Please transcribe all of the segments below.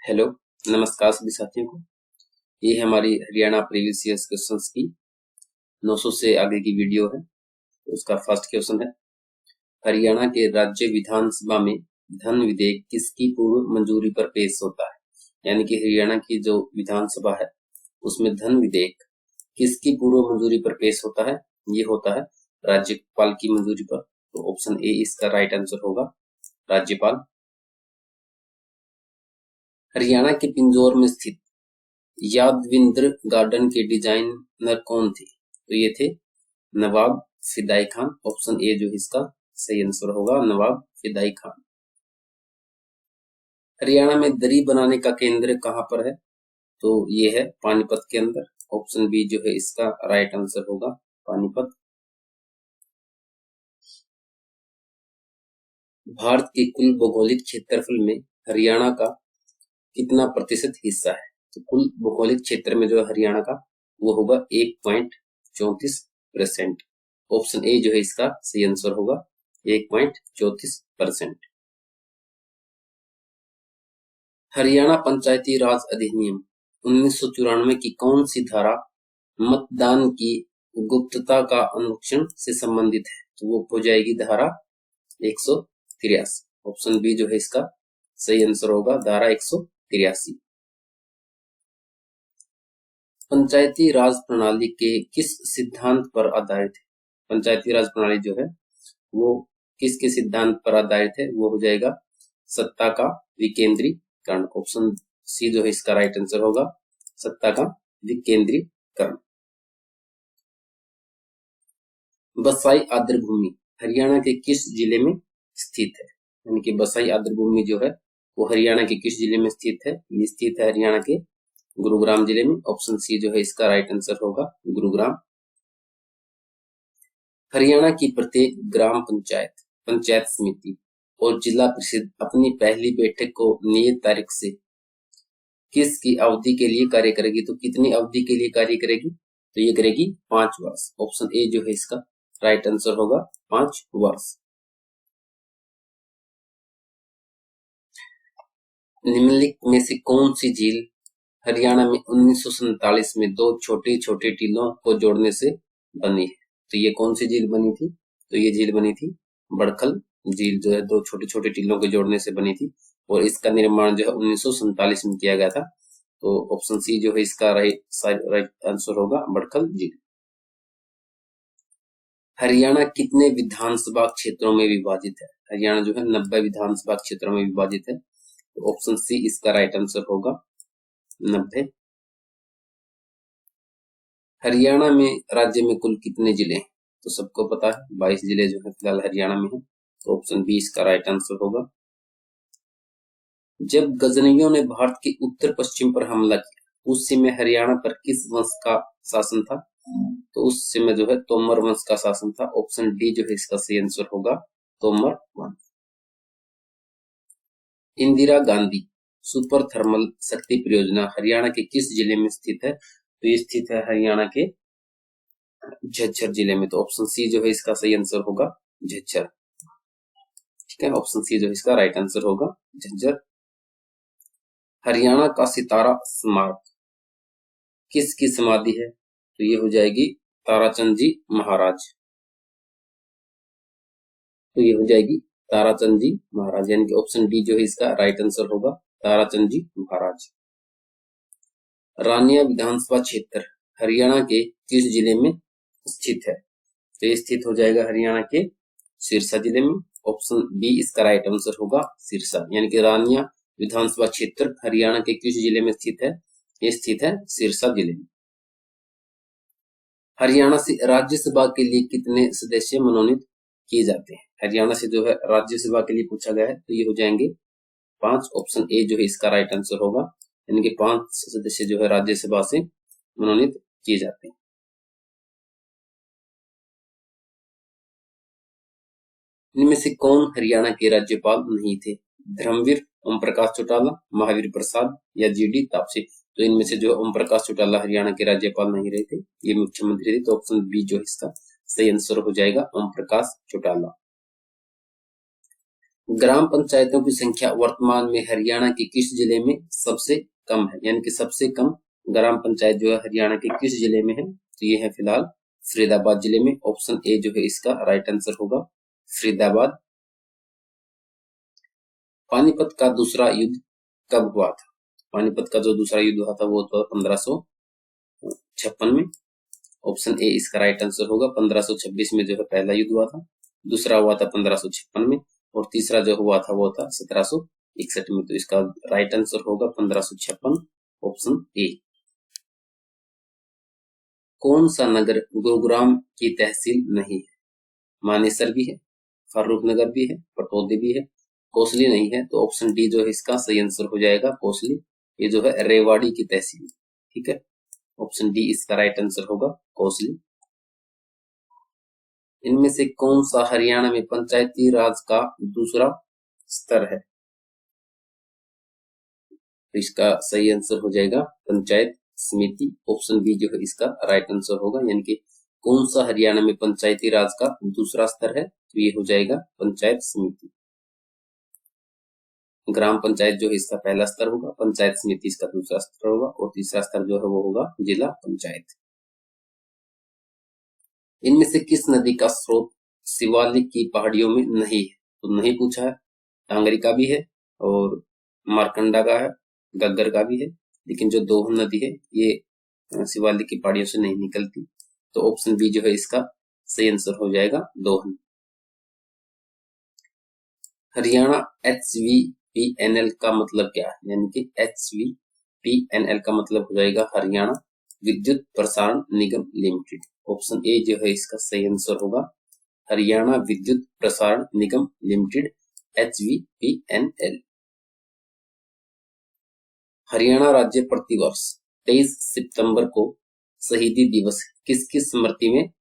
Hello, नमस्कार सभी साथियों को। ये हमारी हरियाणा प्रीवियस ईयर्स क्वेश्चंस की 900 से आगे की वीडियो है। उसका फर्स्ट क्वेश्चन है, हरियाणा के राज्य विधानसभा में धन विधेयक किसकी पूर्व मंजूरी पर पेश होता है। यानी कि हरियाणा की जो विधानसभा है उसमें धन विधेयक किसकी पूर्व मंजूरी पर पेश होता है। ये होता है राज्यपाल की मंजूरी पर। तो ऑप्शन ए इसका राइट आंसर होगा, राज्यपाल। हरियाणा के पिंजौर में स्थित यादविंद्र गार्डन के डिजाइनर कौन थे। तो ये थे नवाब फिदाई खान। ऑप्शन ए जो इसका सही आंसर होगा, नवाब फिदाई खान। हरियाणा में दरी बनाने का केंद्र कहां पर है। तो ये है पानीपत के अंदर। ऑप्शन बी जो है इसका राइट आंसर होगा, पानीपत। भारत के कुल भौगोलिक क्षेत्रफल में हरियाणा का कितना प्रतिशत हिस्सा है। तो कुल भौगोलिक क्षेत्र में जो है हरियाणा का वो होगा 1.34%। ऑप्शन ए जो है इसका सही आंसर होगा, 1.34%। हरियाणा पंचायती राज अधिनियम 1994 की कौन सी धारा मतदान की गुप्तता का अनुच्छेद से संबंधित है। तो वो हो जाएगी धारा 183। ऑप्शन बी जो है इसका सही आंसर होगा, धारा 183। पंचायती राज प्रणाली के किस सिद्धांत पर आधारित है। पंचायती राज प्रणाली जो है वो किसके सिद्धांत पर आधारित है। वो हो जाएगा सत्ता का विकेंद्रीकरण। ऑप्शन सी जो है इसका राइट आंसर होगा, सत्ता का विकेंद्रीकरण। बसाई आर्द्रभूमि हरियाणा के किस जिले में स्थित है। यानी कि बसाई आर्द्रभूमि जो है वो हरियाणा के किस जिले में स्थित है। ये स्थित है हरियाणा के गुरुग्राम जिले में। ऑप्शन सी जो है इसका राइट आंसर होगा, गुरुग्राम। हरियाणा की प्रत्येक ग्राम पंचायत, पंचायत समिति और जिला परिषद अपनी पहली बैठक को नियत तारीख से किसकी अवधि के लिए कार्य करेगी। तो कितनी अवधि के लिए कार्य करेगी। तो ये करेगी 5 वर्ष। ऑप्शन ए जो है इसका राइट आंसर होगा, 5 वर्ष। निम्नलिखित में से कौन सी झील हरियाणा में 1947 में 2 छोटे छोटे टीलों को जोड़ने से बनी है। तो ये कौन सी झील बनी थी। तो ये झील बनी थी बड़खल झील, जो है 2 छोटे छोटे टीलों के जोड़ने से बनी थी। और इसका निर्माण जो है 1947 में किया गया था। तो ऑप्शन सी जो है इसका राइट आंसर होगा, बड़खल झील। हरियाणा कितने विधानसभा क्षेत्रों में विभाजित है। हरियाणा जो है 90 विधानसभा क्षेत्रों में विभाजित है। तो ऑप्शन सी इसका राइट आंसर होगा, 90। हरियाणा में राज्य में कुल कितने जिले हैं। तो सबको पता है 22 जिले जो है फिलहाल हरियाणा में है। तो ऑप्शन बी इसका राइट आंसर होगा। जब गजनवियों ने भारत के उत्तर पश्चिम पर हमला किया उस समय हरियाणा पर किस वंश का शासन था। तो उस समय जो है तोमर वंश का शासन था। ऑप्शन डी जो है इसका सही आंसर होगा, तोमर वंश। इंदिरा गांधी सुपर थर्मल शक्ति परियोजना हरियाणा के किस जिले में स्थित है। तो ये स्थित है हरियाणा के झज्जर जिले में। तो ऑप्शन सी जो है इसका सही आंसर होगा, झज्जर। ठीक है, ऑप्शन सी जो है इसका राइट आंसर होगा, झज्जर। हरियाणा का सितारा स्मारक किसकी समाधि है। तो ये हो जाएगी ताराचंद जी महाराज। तो ये हो जाएगी ताराचंद जी महाराज, यानी कि ऑप्शन डी जो है इसका राइट आंसर होगा, ताराचंद जी महाराज। रानिया विधानसभा क्षेत्र हरियाणा के किस जिले में स्थित है। तो ये स्थित हो जाएगा हरियाणा के सिरसा जिले में। ऑप्शन बी इसका राइट आंसर होगा, सिरसा। यानी कि रानिया विधानसभा क्षेत्र हरियाणा के किस जिले में स्थित है। ये स्थित है सिरसा जिले में। हरियाणा से राज्यसभा के लिए कितने सदस्य मनोनीत किए जाते हैं। हरियाणा से जो है राज्यसभा के लिए पूछा गया है। तो ये हो जाएंगे 5। ऑप्शन ए जो है इसका राइट आंसर होगा, यानी कि 5 सदस्य जो है राज्यसभा से मनोनीत किए जाते हैं। इनमें से कौन हरियाणा के राज्यपाल नहीं थे। धर्मवीर ओम प्रकाश चौटाला, महावीर प्रसाद या जीडी तापसी। तो इनमें से जो ओम प्रकाश चौटाला हरियाणा के राज्यपाल नहीं रहे थे, ये मुख्यमंत्री थे। तो ऑप्शन बी जो इसका सही आंसर हो जाएगा, ओम प्रकाश चौटाला। ग्राम पंचायतों की संख्या वर्तमान में हरियाणा के किस जिले में सबसे कम है, यानी कि सबसे कम ग्राम पंचायत जो है हरियाणा के किस जिले में है, तो ये है फिलहाल फरीदाबाद जिले में। ऑप्शन ए जो है इसका राइट आंसर होगा, फरीदाबाद। पानीपत का दूसरा युद्ध कब हुआ था? पानीपत का जो दूसरा युद्ध हुआ था वो तो 1556 में। ऑप्शन ए इसका राइट आंसर होगा। 1526 में जो है पहला युद्ध हुआ था, दूसरा हुआ था 1556 में, और तीसरा जो हुआ था वो था 1761 में। तो इसका राइट आंसर होगा 1556, ऑप्शन ए। कौन सा नगर गुरुग्राम की तहसील नहीं है? मानेसर भी है, फारूक नगर भी है, पटौदी भी है, कोसली नहीं है। तो ऑप्शन डी जो है इसका सही आंसर हो जाएगा, कोसली। ये जो है रेवाड़ी की तहसील, ठीक है। ऑप्शन डी इसका राइट आंसर होगा, कोसली। इनमें से कौन सा हरियाणा में पंचायती राज का दूसरा स्तर है? तो इसका सही आंसर हो जाएगा पंचायत समिति। ऑप्शन बी जो है इसका राइट आंसर होगा, यानी कि कौन सा हरियाणा में पंचायती राज का दूसरा स्तर है, तो ये हो जाएगा पंचायत समिति। ग्राम पंचायत जो है इसका पहला स्तर होगा, पंचायत समिति इसका दूसरा स्तर होगा, और तीसरा स्तर जो है वो होगा जिला पंचायत। इनमें से किस नदी का स्रोत शिवालिक की पहाड़ियों में नहीं है? तो नहीं पूछा है, टांगरी का भी है और मारकंडा का है, गग्गर का भी है, लेकिन जो दोहन नदी है ये शिवालिक की पहाड़ियों से नहीं निकलती। तो ऑप्शन बी जो है इसका सही आंसर हो जाएगा, दोहन। हरियाणा HVPNL का मतलब क्या है? यानी कि HVPNL का मतलब हो जाएगा हरियाणा विद्युत प्रसारण निगम लिमिटेड। ऑप्शन ए जो है इसका सही आंसर होगा, हरियाणा विद्युत प्रसारण निगम लिमिटेड, HVPNL। हरियाणा राज्य प्रतिवर्ष 23 सितंबर को शहीदी दिवस किसकी स्मृति में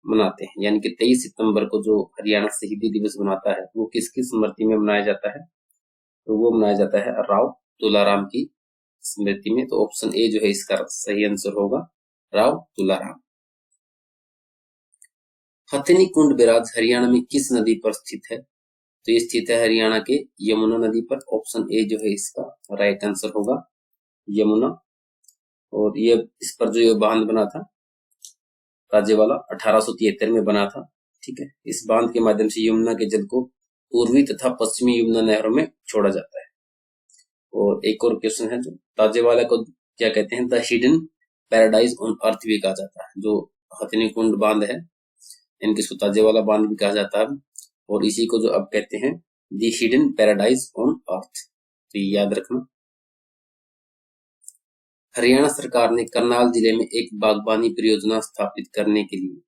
मनाते हैं? यानी कि 23 सितंबर को जो हरियाणा शहीदी दिवस मनाता है वो किसकी स्मृति में मनाया जाता है? तो वो मनाया जाता है राव तुलाराम की स्मृति में। तो ऑप्शन ए जो है इसका सही आंसर होगा, राव तुलाराम। हथिनी कुंड बैराज हरियाणा में किस नदी पर स्थित है? तो ये स्थित है हरियाणा के यमुना नदी पर। ऑप्शन ए जो है इसका राइट आंसर होगा, यमुना। और ये इस पर जो ये बांध बना था राज्यवाला 1873 में बना था, ठीक है। इस बांध के माध्यम से यमुना के जल को पूर्वी तथा पश्चिमी यमुना नहरों में छोड़ा जाता है। और एक और क्वेश्चन है, जो ताजेवाला को क्या कहते हैं? The hidden paradise on earth भी कहा जाता है। जो हथिनी कुंड बांध है इनके इसको ताजेवाला बांध भी कहा जाता है, और इसी को जो अब कहते हैं the hidden paradise on earth. तो ये याद रखना। हरियाणा सरकार ने करनाल जिले में एक बागबानी परियोजना स्थापित करने के लिए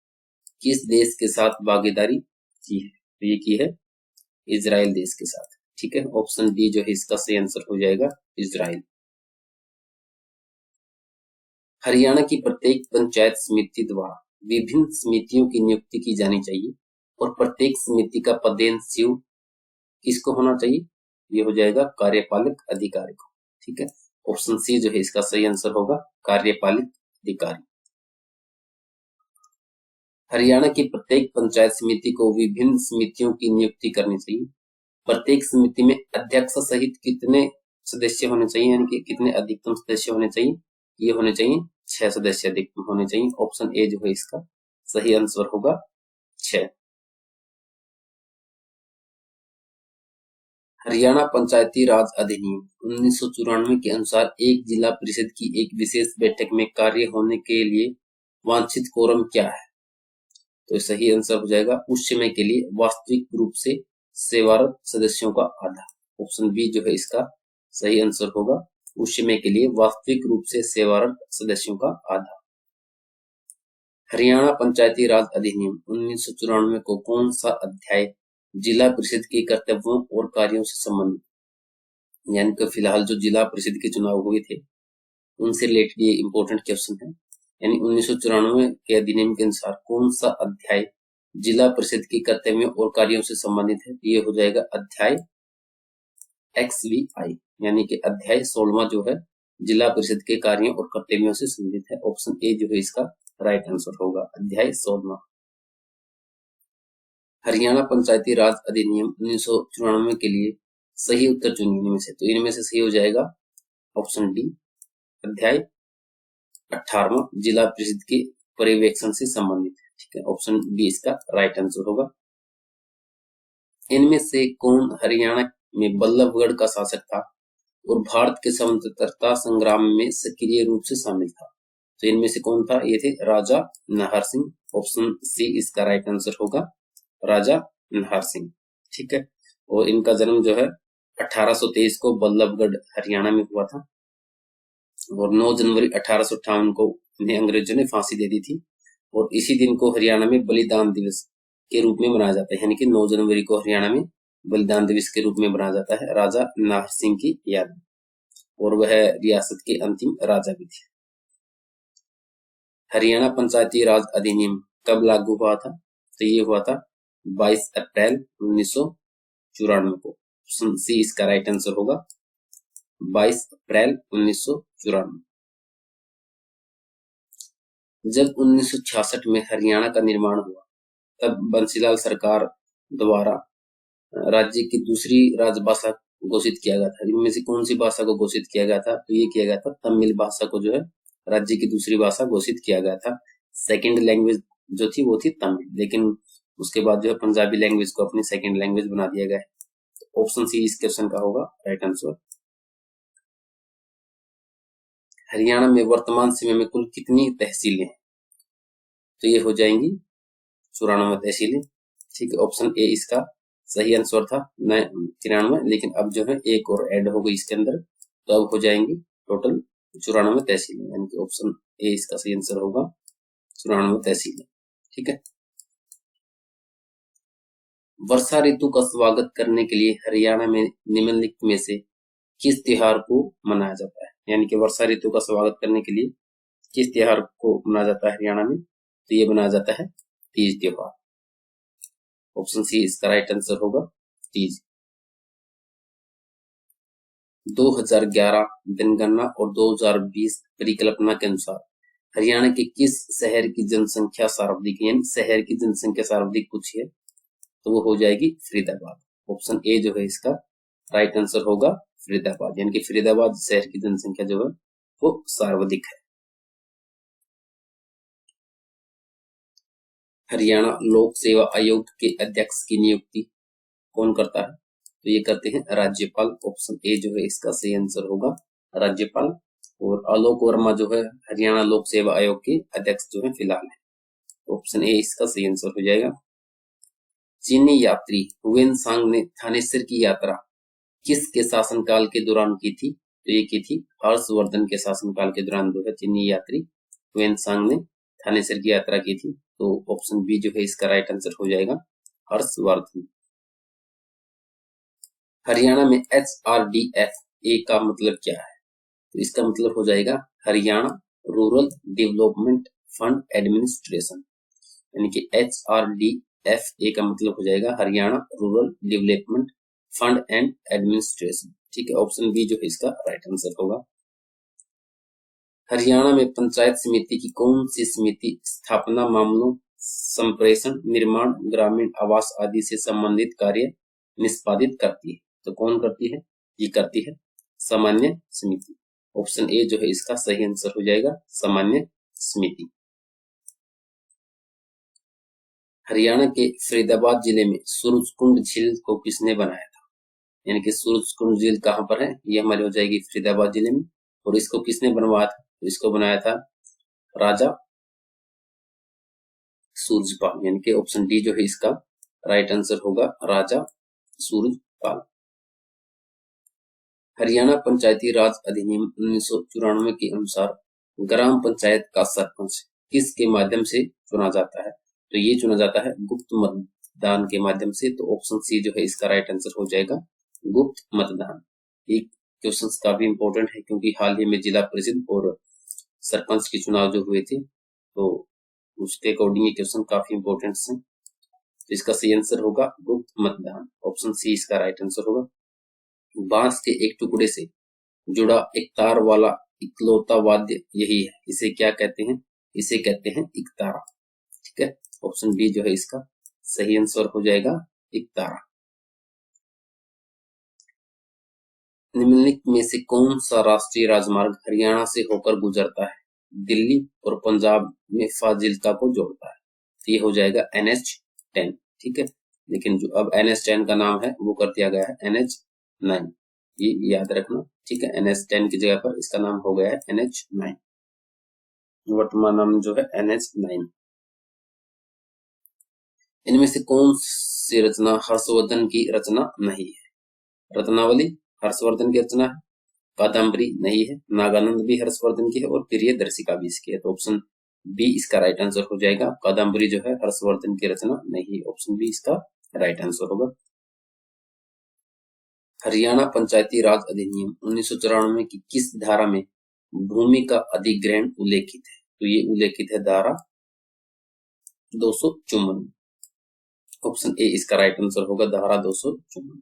किस देश के साथ भागीदारी की है? तो ये की है इजराइल देश के साथ, ठीक है। ऑप्शन डी जो है इसका सही आंसर हो जाएगा, इजराइल। हरियाणा की प्रत्येक पंचायत समिति द्वारा विभिन्न समितियों की नियुक्ति की जानी चाहिए, और प्रत्येक समिति का पदेन सचिव किसको होना चाहिए? ये हो जाएगा कार्यपालक अधिकारी को, ठीक है। ऑप्शन सी जो है इसका सही आंसर होगा, कार्यपालक अधिकारी। हरियाणा की प्रत्येक पंचायत समिति को विभिन्न समितियों की नियुक्ति करनी चाहिए। प्रत्येक समिति में अध्यक्ष सहित कितने सदस्य होने चाहिए, यानी कि कितने अधिकतम सदस्य होने चाहिए? ये होने चाहिए 6 सदस्य अधिकतम होने चाहिए। ऑप्शन ए जो है इसका सही आंसर होगा, 6। हरियाणा पंचायती राज अधिनियम 1994 के अनुसार एक जिला परिषद की एक विशेष बैठक में कार्य होने के लिए वांछित कोरम क्या है? तो सही आंसर हो जाएगा, उस समय के लिए वास्तविक रूप से सेवारत सदस्यों का आधा। ऑप्शन बी जो है इसका सही आंसर होगा, उस समय के लिए वास्तविक रूप से सेवारत सदस्यों का आधा। हरियाणा पंचायती राज अधिनियम 1994 को कौन सा अध्याय जिला परिषद के कर्तव्यों और कार्यों से संबंधित? यानी कि फिलहाल जो जिला परिषद के चुनाव हुए थे उनसे रिलेटेड ये इंपॉर्टेंट क्वेश्चन है। यानी 1994 के अधिनियम के अनुसार कौन सा अध्याय जिला परिषद के कर्तव्यों और कार्यों से संबंधित है? ये हो जाएगा अध्याय XVI, यानी कि अध्याय 16वां जो है जिला परिषद के कार्यों और कर्तव्यों से संबंधित है। ऑप्शन ए जो है इसका राइट आंसर होगा, अध्याय 16वां। हरियाणा पंचायती राज अधिनियम 1994 के लिए सही उत्तर चुनिए इनमें से। तो इनमें से सही हो जाएगा ऑप्शन डी, अध्याय 18वां जिला परिषद के पर्यवेक्षण से संबंधित है। ठीक है, ऑप्शन बी इसका राइट आंसर होगा। इनमें से कौन हरियाणा में बल्लभगढ़ का शासक था और भारत के स्वतंत्रता संग्राम में सक्रिय रूप से शामिल था? तो इनमें से कौन था? ये थे राजा नाहर सिंह। ऑप्शन सी इसका राइट आंसर होगा, राजा नाहर सिंह। ठीक है, और इनका जन्म जो है 1823 को बल्लभगढ़ हरियाणा में हुआ था और 9 जनवरी 1858 को इन्हें अंग्रेजों ने फांसी दे दी थी और इसी दिन को हरियाणा में बलिदान दिवस के रूप में मनाया जाता है, यानी कि 9 जनवरी को हरियाणा में बलिदान दिवस के रूप में मनाया जाता है राजा नाहर सिंह की याद में, और वह रियासत के अंतिम राजा भी थे। हरियाणा पंचायती राज अधिनियम कब लागू हुआ था? तो ये हुआ था 22 अप्रैल 1994 को। ऑप्शन सी इसका राइट आंसर होगा, 22 अप्रैल 1994। जब 1966 में हरियाणा का निर्माण हुआ तब बंसीलाल सरकार द्वारा राज्य की दूसरी राजभाषा घोषित किया गया था। इनमें से कौन सी भाषा को घोषित किया गया था? तो ये किया गया था तमिल भाषा को जो है राज्य की दूसरी भाषा घोषित किया गया था। सेकंड लैंग्वेज जो थी वो थी तमिल, लेकिन उसके बाद जो है पंजाबी लैंग्वेज को अपनी सेकंड लैंग्वेज बना दिया गया है। ऑप्शन सी इस क्वेश्चन का होगा राइट आंसर। हरियाणा में वर्तमान समय में कुल कितनी तहसीलें हैं? तो ये हो जाएंगी 94 तहसीलें। ठीक है, ऑप्शन ए इसका सही आंसर था 93, लेकिन अब जो है एक और ऐड हो गई इसके अंदर, तो अब हो जाएंगी टोटल 94 तहसीलें, यानी कि ऑप्शन ए इसका सही आंसर होगा 94 तहसीलें। ठीक है, वर्षा ऋतु का स्वागत करने के लिए हरियाणा में निम्नलिखित में से किस त्योहार को मनाया जाता है? यानी कि वर्षा ऋतु का स्वागत करने के लिए किस त्योहार को मनाया जाता है हरियाणा में? तो ये मनाया जाता है तीज त्योहार। ऑप्शन सी इसका राइट आंसर होगा, तीज। 2011 जनगणना और 2020 परिकल्पना के अनुसार हरियाणा के किस शहर की जनसंख्या सर्वाधिक, यानी शहर की जनसंख्या सर्वाधिक पूछी है तो वो हो जाएगी फरीदाबाद। ऑप्शन ए जो है इसका राइट आंसर होगा फरीदाबाद, यानी कि फरीदाबाद शहर की जनसंख्या जो है वो सर्वाधिक है। हरियाणा लोक सेवा आयोग के अध्यक्ष की नियुक्ति कौन करता है? तो ये करते हैं राज्यपाल। ऑप्शन ए जो है इसका सही आंसर होगा, राज्यपाल। और आलोक वर्मा जो है हरियाणा लोक सेवा आयोग के अध्यक्ष जो है फिलहाल है। ऑप्शन ए इसका सही आंसर हो जाएगा। चीनी यात्री हुएनसांग ने थानेसर की यात्रा किसके शासनकाल के दौरान की थी? तो ये की थी हर्षवर्धन के शासनकाल के दौरान जो है चीनी यात्री हुएनसांग ने थानेसर की यात्रा की थी। तो ऑप्शन बी जो है इसका राइट आंसर हो जाएगा, हर्षवर्धन। हरियाणा में HRDF का मतलब क्या है? तो इसका मतलब हो जाएगा Haryana rural development fund administration, यानी कि HRDF का मतलब हो जाएगा Haryana rural development fund and administration. ठीक है, ऑप्शन बी जो है इसका राइट आंसर होगा। हरियाणा में पंचायत समिति की कौन सी समिति स्थापना मामलों, संप्रेषण, निर्माण, ग्रामीण आवास आदि से संबंधित कार्य निष्पादित करती है? तो कौन करती है? ये करती है सामान्य समिति। ऑप्शन ए जो है इसका सही आंसर हो जाएगा, सामान्य समिति। हरियाणा के फरीदाबाद जिले में सूरजकुंड झील को किसने बनाया था? यानी कि सूरजकुंड झील कहाँ पर है? ये हमारी हो जाएगी फरीदाबाद जिले में। और इसको किसने बनवाया था? तो इसको बनाया था राजा सूरजपाल, यानी कि ऑप्शन डी जो है इसका राइट आंसर होगा, राजा सूरजपाल। हरियाणा पंचायती राज अधिनियम 1994 के अनुसार ग्राम पंचायत का सरपंच किसके माध्यम से चुना जाता है? तो ये चुना जाता है गुप्त मतदान के माध्यम से। तो ऑप्शन सी जो है इसका राइट आंसर हो जाएगा, गुप्त मतदान। ये क्वेश्चन काफी इंपॉर्टेंट है क्योंकि हाल ही में जिला परिषद और सरपंच के चुनाव जो हुए थे तो उसके अकॉर्डिंग ये क्वेश्चन काफी इंपॉर्टेंट है। तो इसका सही आंसर होगा गुप्त मतदान। ऑप्शन सी इसका राइट आंसर होगा। बांस के एक टुकड़े से जुड़ा एक तार वाला इकलौता वाद्य यही है, इसे क्या कहते हैं? इसे कहते हैं इकतारा। ठीक है, ऑप्शन बी जो है इसका सही आंसर हो जाएगा एकतारा। निम्नलिखित में से कौन सा राष्ट्रीय राजमार्ग हरियाणा से होकर गुजरता है? दिल्ली और पंजाब में फाजिल्का को जोड़ता है। तो ये हो जाएगा NH10। ठीक है, लेकिन जो अब NH10 का नाम है वो कर दिया गया है NH9, ये याद रखना। ठीक है, NH10 की जगह पर इसका नाम हो गया है NH9, वर्तमान नाम जो है NH9। इनमें से कौन सी रचना हर्षवर्धन की रचना नहीं है? रत्नावली हर्षवर्धन की रचना है, कादम्बरी नहीं है, नागानंद भी हर्षवर्धन की है और प्रियदर्शिका भी इसकी है। तो ऑप्शन बी इसका राइट आंसर हो जाएगा। कादम्बरी जो है हर्षवर्धन की रचना नहीं, ऑप्शन बी इसका राइट आंसर होगा। हरियाणा पंचायती राज अधिनियम 1994 की किस धारा में भूमि का अधिग्रहण उल्लेखित है? तो ये उल्लेखित है धारा 254, ऑप्शन ए इसका राइट आंसर होगा, धारा 254।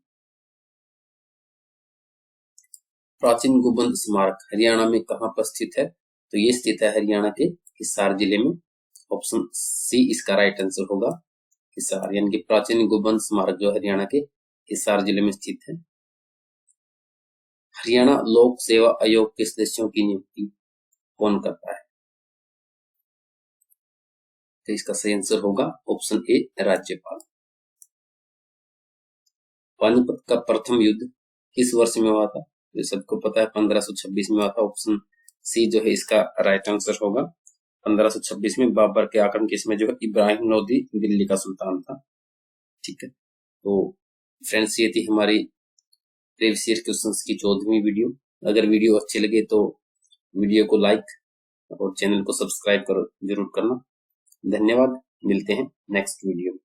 प्राचीन गोबंद स्मारक हरियाणा में कहां पर स्थित है? तो ये स्थित है हरियाणा के हिसार जिले में, ऑप्शन सी इसका राइट आंसर होगा, हिसार। यानी कि प्राचीन गोबंद स्मारक जो हरियाणा के हिसार जिले में स्थित है। हरियाणा लोक सेवा आयोग के सदस्यों की नियुक्ति कौन करता है? तो इसका सही आंसर होगा ऑप्शन ए, राज्यपाल। पानीपत का प्रथम युद्ध किस वर्ष में हुआ था? ये सबको पता है 1526 में हुआ था, ऑप्शन सी जो है इसका राइट आंसर होगा। 1526 में बाबर के आक्रमण किसमें जो है इब्राहिम लोदी दिल्ली का सुल्तान था। ठीक है, तो फ्रेंड्स ये थी हमारी प्रीवियस ईयर क्वेश्चंस की 14वीं वीडियो। अगर वीडियो अच्छी लगे तो वीडियो को लाइक और चैनल को सब्सक्राइब जरूर करना। धन्यवाद, मिलते हैं नेक्स्ट वीडियो में।